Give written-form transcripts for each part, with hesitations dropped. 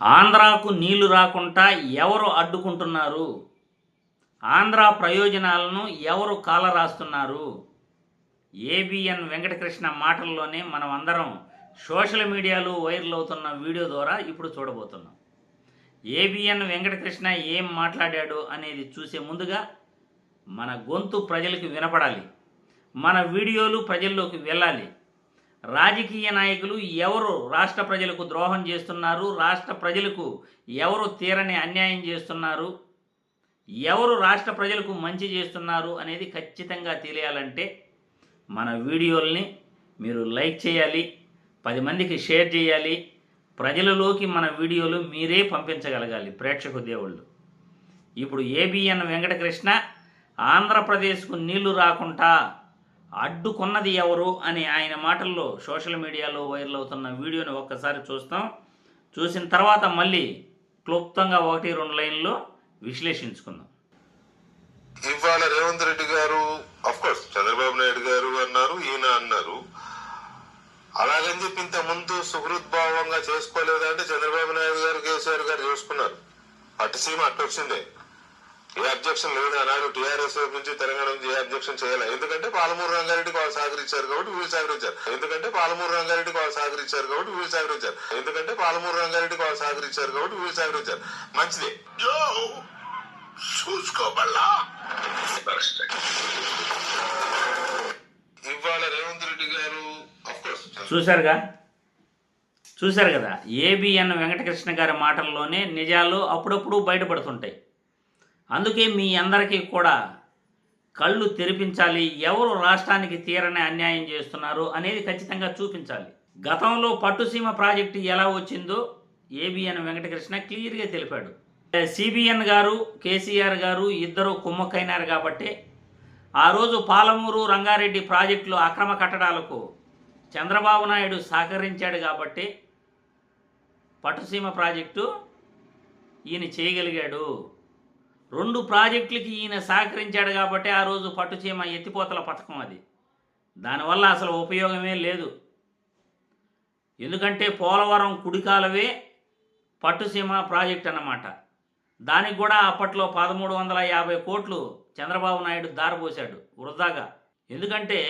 ఆంధ్రాకు నీళ్లు రాకుండా ఎవరు అడ్డుకుంటున్నారు? ఆంధ్ర ప్రయోజనాలను ఎవరు కాలరాస్తున్నారు? ఏబిఎన్ వెంకటకృష్ణ మాటల్లోనే మనం అందరం సోషల్ మీడియాలో వైరల్ అవుతున్న వీడియో ద్వారా ఇప్పుడు చూడబోతున్నాం. ఏబిఎన్ వెంకటకృష్ణ ఏం మాట్లాడాడు అనేది చూసే ముందుగా మన గొంతు ప్రజలకు వినపడాలి, మన వీడియోలు ప్రజల్లోకి వెళ్ళాలి. రాజకీయ నాయకులు ఎవరు రాష్ట్ర ప్రజలకు ద్రోహం చేస్తున్నారు, రాష్ట్ర ప్రజలకు ఎవరు తీరని అన్యాయం చేస్తున్నారు, ఎవరు రాష్ట్ర ప్రజలకు మంచి చేస్తున్నారు అనేది ఖచ్చితంగా తెలియాలంటే మన వీడియోల్ని మీరు లైక్ చేయాలి, 10 మందికి షేర్ చేయాలి. ప్రజలలోకి మన వీడియోలు మీరే పంపించగలగాలి ప్రేక్షకు దేవుళ్ళు. ఇప్పుడు ఏబిఎన్ వెంకటకృష్ణ ఆంధ్రప్రదేశ్కు నీళ్లు రాకుండా అడ్డుకున్నది ఎవరు అని ఆయన మాటల్లో సోషల్ మీడియాలో వైరల్ అవుతున్న వీడియోని ఒక్కసారి చూస్తాం. చూసిన తర్వాత మళ్ళీ క్లుప్తంగా 1-2 లైన్లో విశ్లేషించుకుందాం. ఇవాళ రేవంత్ రెడ్డి గారు అఫ్కోర్స్ చంద్రబాబు నాయుడు గారు అన్నారు, ఈయన అన్నారు. అలాగని చెప్పి ఇంత ముందు సుహృద్భావంగా చేసుకోలేదంటే చంద్రబాబు నాయుడు గారు కేసీఆర్ గారు చేసుకున్నారు. పట్టుసీమ అట్టొచ్చిందే, ఏ అబ్జెక్షన్ లేదు అన్నారు. టీఆర్ఎస్ నుంచి తెలంగాణ నుంచి ఏ అబ్జెక్షన్ చేయాలి. ఎందుకంటే పాలమూరు రంగారెడ్డికి వాళ్ళు సహకరించారు కాబట్టి వీళ్ళు సహకరించారు. ఎందుకంటే పాలమూరు రంగారెడ్డికి వాళ్ళు సహకరించారు కాబట్టి వీళ్ళు సహకరించారు. ఎందుకంటే పాలమూరు రంగారెడ్డికి వాళ్ళు సహకరించారు కాబట్టి వీళ్ళు సహకరించారు. మంచిదే, చూసుకోబల్లా. ఇవాళ రేవంత్ రెడ్డి గారు చూశారు కదా, ఏబిఎన్ వెంకటకృష్ణ గారి మాటల్లోనే నిజాలు అప్పుడప్పుడు బయటపడుతుంటాయి. అందుకే మీ అందరికీ కూడా కళ్ళు తెరిపించాలి, ఎవరు రాష్ట్రానికి తీరని అన్యాయం చేస్తున్నారు అనేది ఖచ్చితంగా చూపించాలి. గతంలో పట్టుసీమ ప్రాజెక్టు ఎలా వచ్చిందో ఏబిఎన్ వెంకటకృష్ణ క్లియర్గా తెలిపాడు. సిబిఎన్ గారు, కేసీఆర్ గారు ఇద్దరు కుమ్మక్కైనారు కాబట్టి ఆ రోజు పాలమూరు రంగారెడ్డి ప్రాజెక్టులు అక్రమ కట్టడాలకు చంద్రబాబు నాయుడు సహకరించాడు కాబట్టి పట్టుసీమ ప్రాజెక్టు ఈయన చేయగలిగాడు. 2 ప్రాజెక్టులకి ఈయన సహకరించాడు కాబట్టి ఆ రోజు పట్టుసీమ ఎత్తిపోతల పథకం అది. దానివల్ల అసలు ఉపయోగమే లేదు. ఎందుకంటే పోలవరం కుడికాలవే పట్టుసీమ ప్రాజెక్ట్ అన్నమాట. దానికి కూడా అప్పట్లో 1350 కోట్లు చంద్రబాబు నాయుడు దారపోశాడు వృధాగా. ఎందుకంటే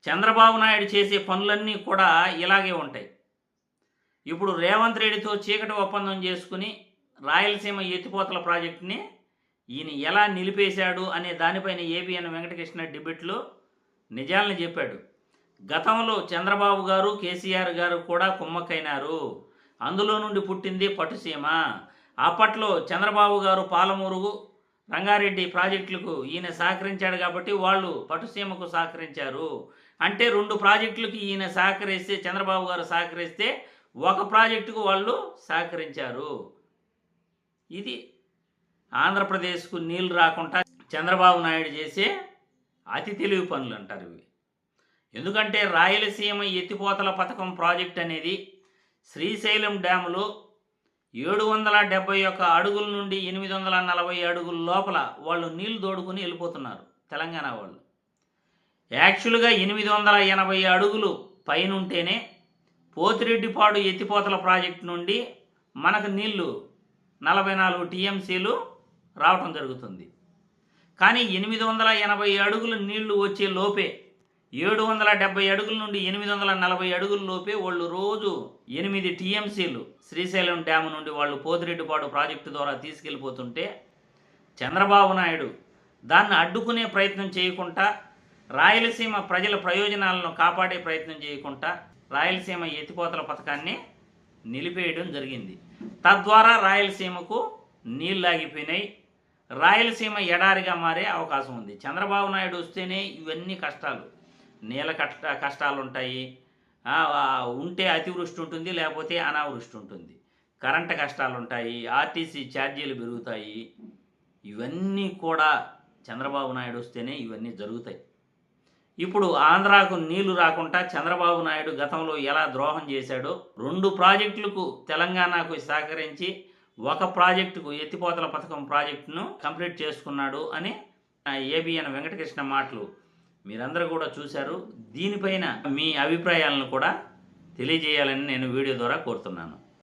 చంద్రబాబు నాయుడు చేసే పనులన్నీ కూడా ఇలాగే ఉంటాయి. ఇప్పుడు రేవంత్ రెడ్డితో చీకటి ఒప్పందం చేసుకుని రాయలసీమ ఎత్తిపోతల ప్రాజెక్టుని ఈయన ఎలా నిలిపేశాడు అనే దానిపైన ఏబిఎన్ వెంకటకృష్ణ డిబేట్లో నిజాలను చెప్పాడు. గతంలో చంద్రబాబు గారు, కేసీఆర్ గారు కూడా కుమ్మక్కైనారు. అందులో నుండి పుట్టింది పట్టుసీమ. అప్పట్లో చంద్రబాబు గారు పాలమూరు రంగారెడ్డి ప్రాజెక్టులకు ఈయన సహకరించాడు కాబట్టి వాళ్ళు పట్టుసీమకు సహకరించారు. అంటే 2 ప్రాజెక్టులకి ఈయన సహకరిస్తే, చంద్రబాబు గారు సహకరిస్తే, ఒక ప్రాజెక్టుకు వాళ్ళు సహకరించారు. ఇది ఆంధ్రప్రదేశ్కు నీళ్లు రాకుండా చంద్రబాబు నాయుడు చేసే అతి తెలివి పనులు అంటారు ఇవి. ఎందుకంటే రాయలసీమ ఎత్తిపోతల పథకం ప్రాజెక్ట్ అనేది శ్రీశైలం డ్యాములో 771 అడుగుల నుండి 840 అడుగుల లోపల వాళ్ళు నీళ్లు తోడుకుని వెళ్ళిపోతున్నారు తెలంగాణ వాళ్ళు. యాక్చువల్గా 880 అడుగులు పైనుంటేనే పోతిరెడ్డిపాడు ఎత్తిపోతల ప్రాజెక్టు నుండి మనకు నీళ్లు 44 టీఎంసీలు రావటం జరుగుతుంది. కానీ 880 అడుగులు నీళ్లు వచ్చే లోపే 770 అడుగుల నుండి 840 అడుగుల లోపే వాళ్ళు రోజు 8 టీఎంసీలు శ్రీశైలం డ్యాము నుండి వాళ్ళు పోతిరెడ్డిపాడు ప్రాజెక్టు ద్వారా తీసుకెళ్ళిపోతుంటే చంద్రబాబు నాయుడు దాన్ని అడ్డుకునే ప్రయత్నం చేయకుండా, రాయలసీమ ప్రజల ప్రయోజనాలను కాపాడే ప్రయత్నం చేయకుండా రాయలసీమ ఎత్తిపోతల పథకాన్ని నిలిపేయడం జరిగింది. తద్వారా రాయలసీమకు నీళ్ళు ఆగిపోయినాయి. రాయలసీమ ఎడారిగా మారే అవకాశం ఉంది. చంద్రబాబు నాయుడు వస్తేనే ఇవన్నీ కష్టాలు, నీళ్ళ కష్టాలు ఉంటాయి, ఉంటే అతివృష్టి ఉంటుంది, లేకపోతే అనావృష్టి ఉంటుంది, కరెంటు కష్టాలు ఉంటాయి, ఆర్టీసీ ఛార్జీలు పెరుగుతాయి. ఇవన్నీ కూడా చంద్రబాబు నాయుడు వస్తేనే ఇవన్నీ జరుగుతాయి. ఇప్పుడు ఆంధ్రాకు నీళ్లు రాకుండా చంద్రబాబు నాయుడు గతంలో ఎలా ద్రోహం చేశాడో 2 ప్రాజెక్టులకు తెలంగాణకు సహకరించి ఒక ప్రాజెక్టుకు ఎత్తిపోతల పథకం ప్రాజెక్టును కంప్లీట్ చేసుకున్నాడు అని ఏబిఎన్ వెంకటకృష్ణ మాటలు మీరందరూ కూడా చూశారు. దీనిపైన మీ అభిప్రాయాలను కూడా తెలియజేయాలని నేను వీడియో ద్వారా కోరుతున్నాను.